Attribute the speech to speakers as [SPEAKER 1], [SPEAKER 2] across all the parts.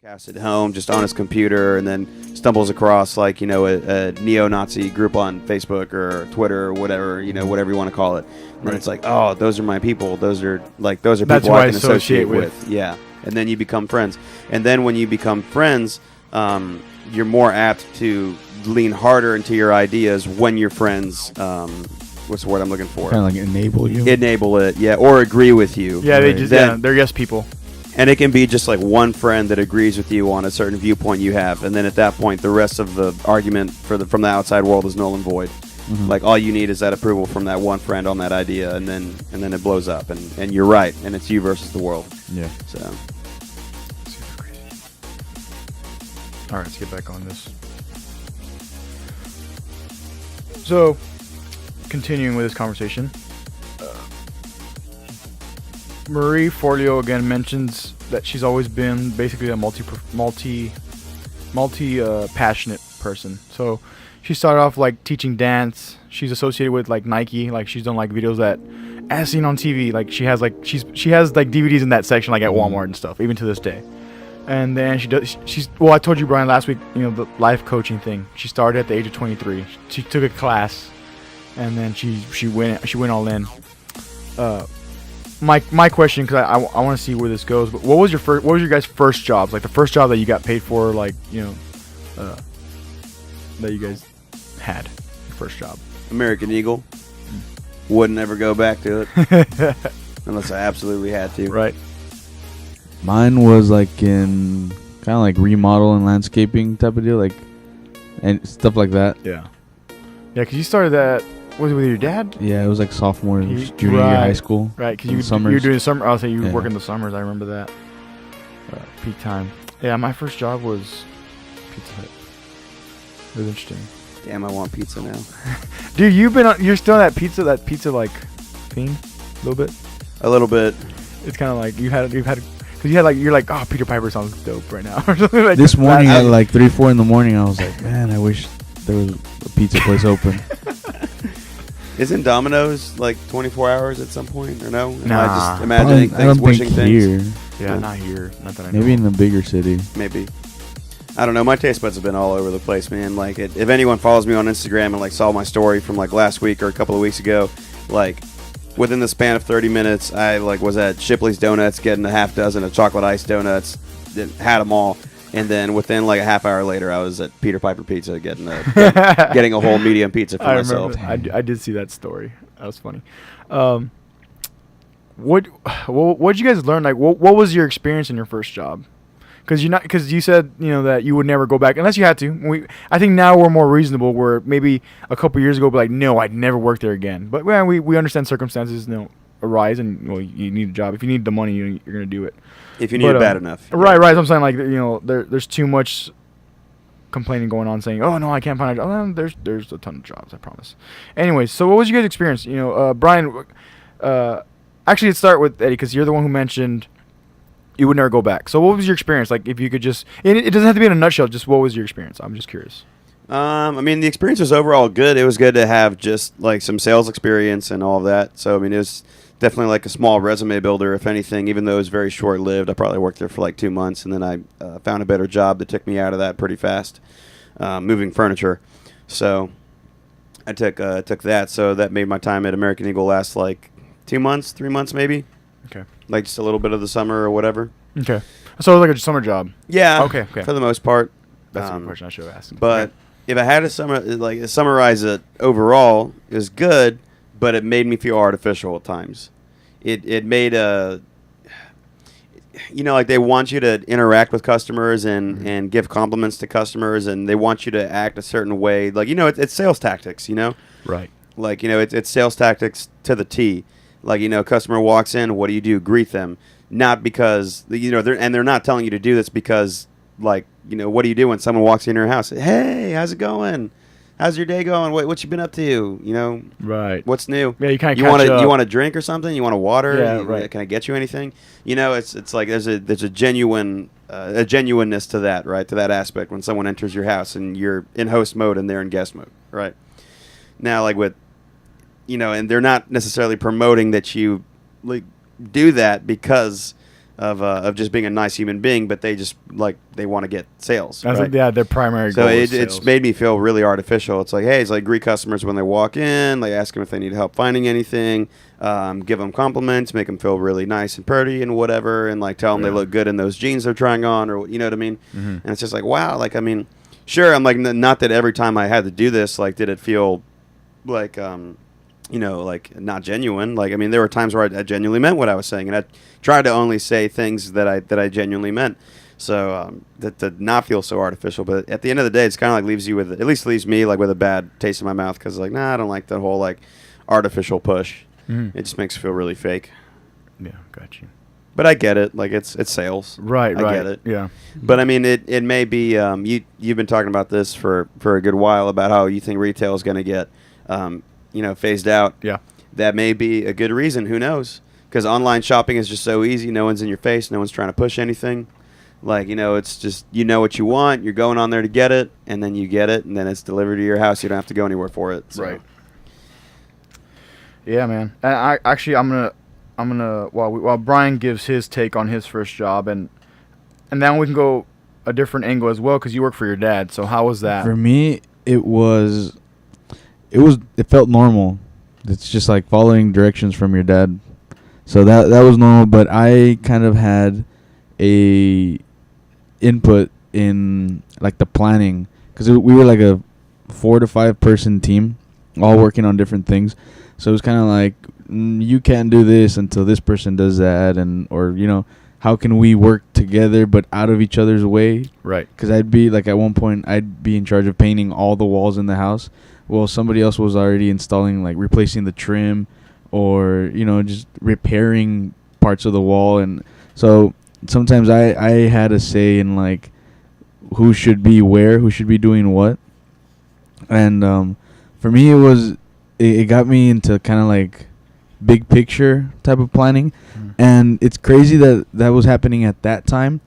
[SPEAKER 1] Cast at home, just on his computer, and then stumbles across a neo-Nazi group on Facebook or Twitter or whatever, whatever you want to call it. And then it's like, oh, those are my people. Those are
[SPEAKER 2] That's
[SPEAKER 1] people
[SPEAKER 2] who
[SPEAKER 1] I can associate with.
[SPEAKER 2] with.
[SPEAKER 1] Yeah. And then you become friends. And then when you become friends, you're more apt to lean harder into your ideas when your friends, what's the word I'm looking for?
[SPEAKER 3] Kind of like enable you.
[SPEAKER 1] Enable it, yeah, or agree with you.
[SPEAKER 2] Yeah,
[SPEAKER 3] Right.
[SPEAKER 2] they're yes people.
[SPEAKER 1] And it can be just like one friend that agrees with you on a certain viewpoint you have, and then at that point, the rest of the argument from the outside world is null and void.
[SPEAKER 3] Mm-hmm.
[SPEAKER 1] Like all you need is that approval from that one friend on that idea, and then it blows up, and you're right, and it's you versus the world.
[SPEAKER 3] Yeah.
[SPEAKER 1] So
[SPEAKER 2] Super crazy. All right, let's get back on this. So, continuing with this conversation, Marie Forleo again mentions that she's always been basically a multi passionate person. So she started off like teaching dance. She's associated with like Nike. Like she's done like videos that, as seen on TV. Like she has like DVDs in that section like at Walmart and stuff, even to this day. And then well, I told you, Brian, last week, the life coaching thing. She started at the age of 23. She took a class, and then she went all in. My question, because I want to see where this goes. But what was your guys' first jobs? Like the first job that you got paid for, like that you guys had, your first job.
[SPEAKER 1] American Eagle, wouldn't ever go back to it unless I absolutely had to.
[SPEAKER 2] Right.
[SPEAKER 3] Mine was like in kind of like remodel and landscaping type of deal, like and stuff like that.
[SPEAKER 2] Yeah. Yeah, because you started that. Was it with your dad?
[SPEAKER 3] Yeah, it was like sophomore, junior year high school.
[SPEAKER 2] Right, because you were doing summer. I'll say you were working the summers. I remember that. Peak time. Yeah, my first job was Pizza Hut. It was interesting.
[SPEAKER 1] Damn, I want pizza now.
[SPEAKER 2] Dude, you're still on that pizza like fiend a little bit.
[SPEAKER 1] A little bit.
[SPEAKER 2] It's kind of like you're like, oh, Peter Piper sounds dope right now. Or something like
[SPEAKER 3] This morning at like 3-4 in the morning, I was like, man, I wish there was a pizza place open.
[SPEAKER 1] Isn't Domino's like 24 hours at some point, or no? Am
[SPEAKER 2] Nah.
[SPEAKER 1] I just imagining
[SPEAKER 3] I don't
[SPEAKER 1] things, wishing
[SPEAKER 3] think
[SPEAKER 1] things?
[SPEAKER 3] here.
[SPEAKER 2] Yeah, not here. Not that I know.
[SPEAKER 3] Maybe in a bigger city.
[SPEAKER 1] Maybe. I don't know. My taste buds have been all over the place, man. Like, if anyone follows me on Instagram and like saw my story from like last week or a couple of weeks ago, like within the span of 30 minutes, I like was at Shipley's Donuts getting a half dozen of chocolate ice donuts, had them all, and then within like a half hour later, I was at Peter Piper Pizza getting a whole medium pizza for myself.
[SPEAKER 2] Remember, I did see that story. That was funny. What did you guys learn? Like, what was your experience in your first job? Because you said that you would never go back unless you had to. I think now we're more reasonable. Where maybe a couple years ago, be like, no, I'd never work there again. But we understand circumstances arise, and you need a job. If you need the money, you're gonna do it.
[SPEAKER 1] If you need it bad enough.
[SPEAKER 2] Right. So I'm saying like there's too much complaining going on, saying, oh no, I can't find a job. There's a ton of jobs, I promise. Anyways, so what was your guys' experience? Brian. Actually, let's start with Eddie, because you're the one who mentioned you would never go back. So what was your experience? Like, if you could just, it doesn't have to be in a nutshell, just what was your experience? I'm just curious.
[SPEAKER 1] I mean, the experience was overall good. It was good to have just like some sales experience and all of that. So, I mean, it was definitely like a small resume builder, if anything, even though it was very short-lived. I probably worked there for like 2 months, and then I found a better job that took me out of that pretty fast, moving furniture. So I took that. So that made my time at American Eagle last like 2 months, 3 months maybe.
[SPEAKER 2] Okay.
[SPEAKER 1] Like just a little bit of the summer or whatever.
[SPEAKER 2] Okay. So it was like a summer job.
[SPEAKER 1] Yeah.
[SPEAKER 2] Okay.
[SPEAKER 1] For the most part.
[SPEAKER 2] That's the question I should have asked.
[SPEAKER 1] But if I had to summarize it overall, it was good, but it made me feel artificial at times. It made like they want you to interact with customers and give compliments to customers, and they want you to act a certain way. Like, it's sales tactics,
[SPEAKER 2] Right.
[SPEAKER 1] Like, it's sales tactics to the T. Like, customer walks in, what do? Greet them. Not because, they're not telling you to do this because, like, what do you do when someone walks into your house? Hey, how's it going? How's your day going? What you been up to?
[SPEAKER 2] Right.
[SPEAKER 1] What's new?
[SPEAKER 2] Yeah, you kind of
[SPEAKER 1] you want a drink or something? You want a water?
[SPEAKER 2] Yeah, right.
[SPEAKER 1] Can I get you anything? It's like there's a genuineness to that, right? To that aspect when someone enters your house and you're in host mode and they're in guest mode, right? Now, like with and they're not necessarily promoting that you like do that because of just being a nice human being, but they just like they want to get sales.
[SPEAKER 2] That's
[SPEAKER 1] right?
[SPEAKER 2] their primary
[SPEAKER 1] So
[SPEAKER 2] goal. is
[SPEAKER 1] it's
[SPEAKER 2] sales.
[SPEAKER 1] made me feel really artificial. It's like, hey, it's like greet customers when they walk in, like ask them if they need help finding anything, give them compliments, make them feel really nice and pretty and whatever, and like tell them they look good in those jeans they're trying on, or you know what I mean. And it's just like, wow, like I mean, sure, I'm like not that every time I had to do this, like did it feel like you know, like not genuine. Like I mean, there were times where I genuinely meant what I was saying, and I tried to only say things that I genuinely meant. So that to not feel so artificial, but at the end of the day, it's kind of like leaves you with, at least leaves me like with a bad taste in my mouth, because like, nah, I don't like that whole like artificial push. It just makes it feel really fake.
[SPEAKER 2] Yeah, got you.
[SPEAKER 1] But I get it. Like it's sales.
[SPEAKER 2] Right.
[SPEAKER 1] I get it.
[SPEAKER 2] Yeah.
[SPEAKER 1] But I mean, it may be you've been talking about this for a good while about how you think retail is going to get you know, phased out.
[SPEAKER 2] Yeah.
[SPEAKER 1] That may be a good reason. Who knows? Because online shopping is just so easy. No one's in your face. No one's trying to push anything. Like, you know, it's just, you know what you want. You're going on there to get it, and then you get it, and then it's delivered to your house. You don't have to go anywhere for it. So.
[SPEAKER 2] Right. Yeah, man. And I'm gonna while Brian gives his take on his first job, and then we can go a different angle as well, because you work for your dad. So how was that?
[SPEAKER 3] For me, it felt normal. It's just like following directions from your dad. So that was normal, but I kind of had a input in like the planning, because we were like a 4 to 5 person team, all working on different things. So it was kind of like, you can't do this until this person does that, and or you know, how can we work together but out of each other's way?
[SPEAKER 2] Right.
[SPEAKER 3] Because I'd be like, at one point I'd be in charge of painting all the walls in the house. Well, somebody else was already installing, like replacing the trim, or you know, just repairing parts of the wall. And so sometimes I had a say in like who should be where, who should be doing what. And for me, it got me into kind of like big picture type of planning. And it's crazy that was happening at that time,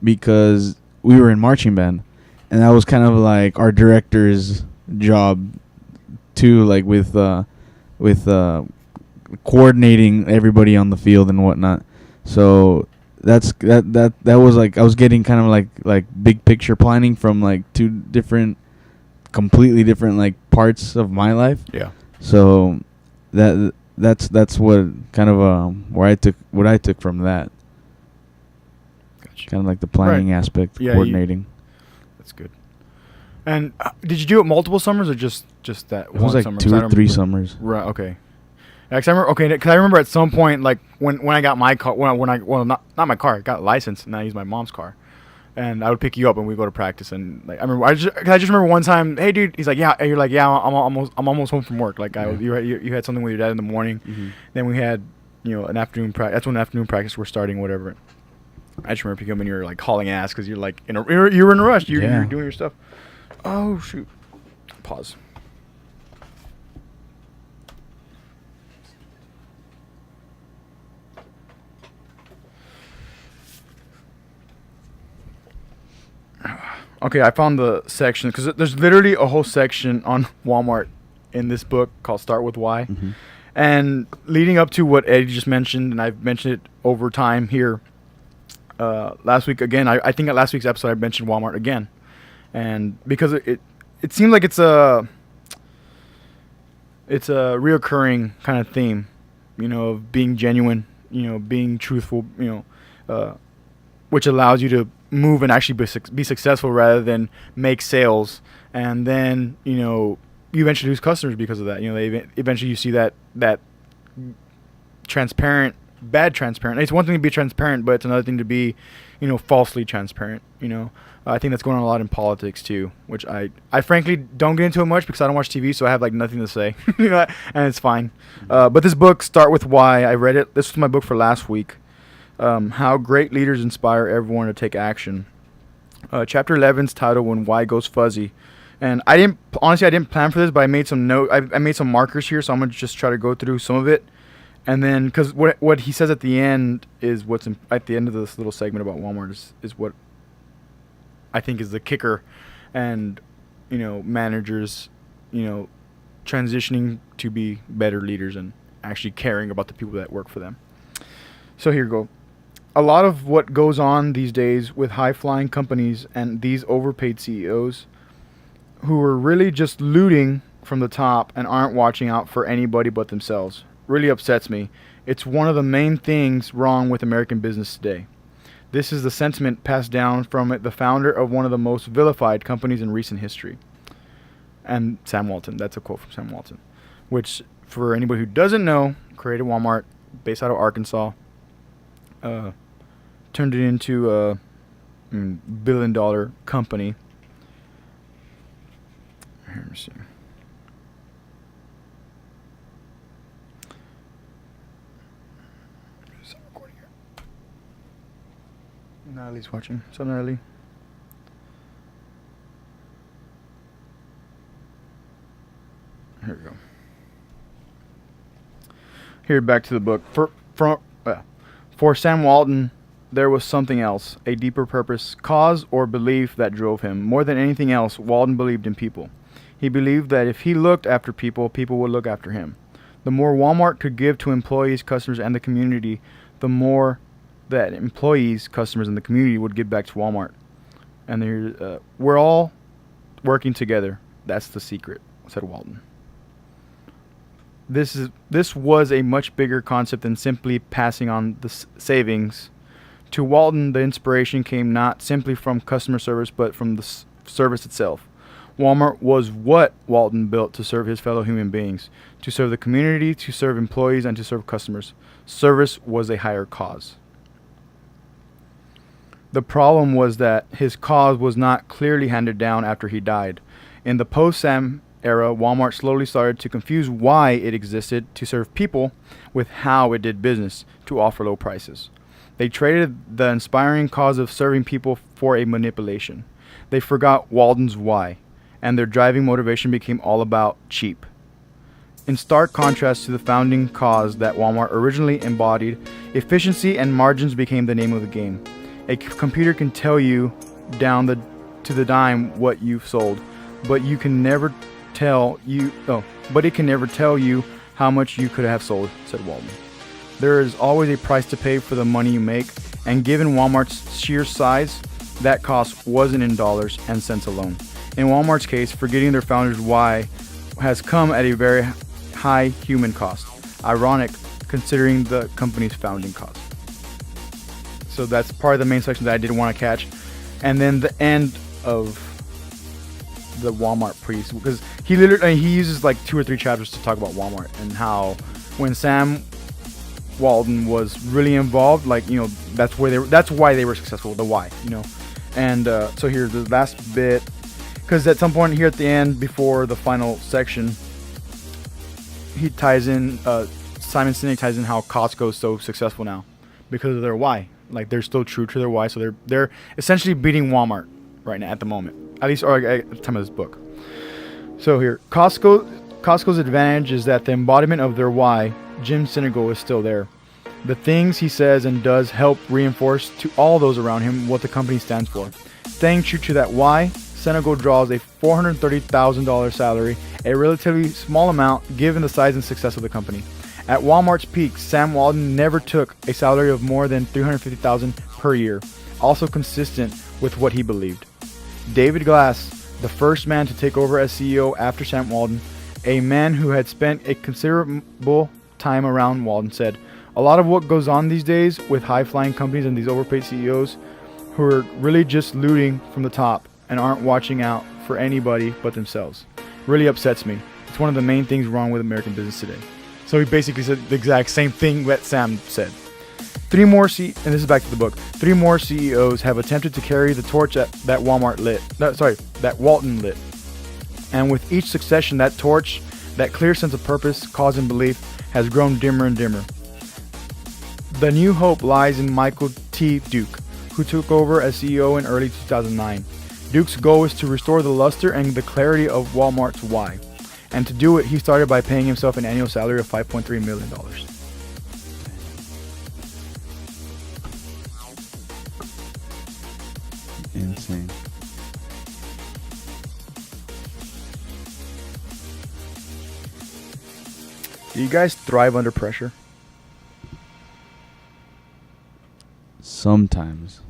[SPEAKER 3] because we were in marching band, and that was kind of like our director's job too, like with coordinating everybody on the field and whatnot. So that was like, I was getting kind of like big picture planning from like two completely different like parts of my life.
[SPEAKER 2] Yeah.
[SPEAKER 3] So that's what kind of what I took from that.
[SPEAKER 2] Gotcha.
[SPEAKER 3] Kind of like the planning aspect,
[SPEAKER 2] Yeah,
[SPEAKER 3] coordinating.
[SPEAKER 2] That's good. And did you do it multiple summers, or just that
[SPEAKER 3] It
[SPEAKER 2] one
[SPEAKER 3] was like
[SPEAKER 2] summer?
[SPEAKER 3] 2 or 3 summers.
[SPEAKER 2] Right. Okay. Cause I remember at some point, like when I got my car, not my car, I got a license, and I use my mom's car, and I would pick you up and we go to practice. And like I just remember one time, hey dude, he's like, yeah, and you're like, yeah, I'm almost home from work. Like you had something with your dad in the morning, then we had an afternoon practice. That's when afternoon practice we're starting, whatever. I just remember picking up and you're like hauling ass because you're like you were in a rush. You're doing your stuff. Oh shoot! Pause. Okay, I found the section, because there's literally a whole section on Walmart in this book called Start With Why. And leading up to what Eddie just mentioned, and I've mentioned it over time here, last week again, I think at last week's episode I mentioned Walmart again. And because it seems like it's a reoccurring kind of theme, of being genuine, being truthful, which allows you to move and actually be successful rather than make sales. And then, you eventually lose customers because of that. Eventually you see that bad transparent. It's one thing to be transparent, but it's another thing to be, falsely transparent, I think that's going on a lot in politics too, which I frankly don't get into it much because I don't watch TV, so I have like nothing to say, and it's fine. But this book, Start With Why, I read it. This was my book for last week. How Great Leaders Inspire Everyone to Take Action. Chapter 11's title, When Why Goes Fuzzy. And I didn't plan for this, but I made some I made some markers here, so I'm gonna just try to go through some of it, and then because what he says at the end is at the end of this little segment about Walmart is what I think is the kicker, and managers, transitioning to be better leaders and actually caring about the people that work for them. So here you go. a lot of what goes on these days with high-flying companies and these overpaid CEOs who are really just looting from the top and aren't watching out for anybody but themselves really upsets me. It's one of the main things wrong with American business today. This is the sentiment passed down from the founder of one of the most vilified companies in recent history. And Sam Walton. That's a quote from Sam Walton. Which, for anybody who doesn't know, created Walmart, based out of Arkansas. Turned it into a billion-dollar company. Here, let me see. Natalie's watching. What's up, Natalie? Here we go. Here, back to the book. For Sam Walton, there was something else, a deeper purpose, cause, or belief that drove him. More than anything else, Walton believed in people. He believed that if he looked after people, people would look after him. The more Walmart could give to employees, customers, and the community, the more that employees, customers, and the community would give back to Walmart. And we're all working together. That's the secret, said Walton. This was a much bigger concept than simply passing on the savings. To Walton, the inspiration came not simply from customer service, but from the service itself. Walmart was what Walton built to serve his fellow human beings, to serve the community, to serve employees, and to serve customers. Service was a higher cause. The problem was that his cause was not clearly handed down after he died. In the post-Sam era, Walmart slowly started to confuse why it existed to serve people with how it did business to offer low prices. They traded the inspiring cause of serving people for a manipulation. They forgot Walton's why, and their driving motivation became all about cheap. In stark contrast to the founding cause that Walmart originally embodied, efficiency and margins became the name of the game. A computer can tell you down to the dime what you've sold, but it can never tell you how much you could have sold, said Walton. There is always a price to pay for the money you make, and given Walmart's sheer size, that cost wasn't in dollars and cents alone. In Walmart's case, forgetting their founder's why has come at a very high human cost. Ironic, considering the company's founding cost. So that's part of the main section that I didn't want to catch. And then the end of the Walmart piece, because he uses like 2 or 3 chapters to talk about Walmart and how when Sam Walton was really involved, that's why they were successful, the why, And so here's the last bit, because at some point here at the end, before the final section, he ties in, Simon Sinek ties in how Costco is so successful now because of their why. Like, they're still true to their why, so they're essentially beating Walmart right now at the moment, at least, or at the time of this book. So here, Costco's advantage is that the embodiment of their why, Jim Sinegal, is still there. The things he says and does help reinforce to all those around him what the company stands for. Staying true to that why, Sinegal draws a $430,000 salary, a relatively small amount given the size and success of the company. At Walmart's peak, Sam Walton never took a salary of more than $350,000 per year, also consistent with what he believed. David Glass, the first man to take over as CEO after Sam Walton, a man who had spent a considerable time around Walton, said, "A lot of what goes on these days with high-flying companies and these overpaid CEOs who are really just looting from the top and aren't watching out for anybody but themselves really upsets me. It's one of the main things wrong with American business today." So he basically said the exact same thing that Sam said. And this is back to the book. 3 more CEOs have attempted to carry the torch that Walton lit. And with each succession, that torch, that clear sense of purpose, cause, and belief has grown dimmer and dimmer. The new hope lies in Michael T. Duke, who took over as CEO in early 2009. Duke's goal is to restore the luster and the clarity of Walmart's why. And to do it, he started by paying himself an annual salary of $5.3 million.
[SPEAKER 3] Insane.
[SPEAKER 2] Do you guys thrive under pressure?
[SPEAKER 3] Sometimes.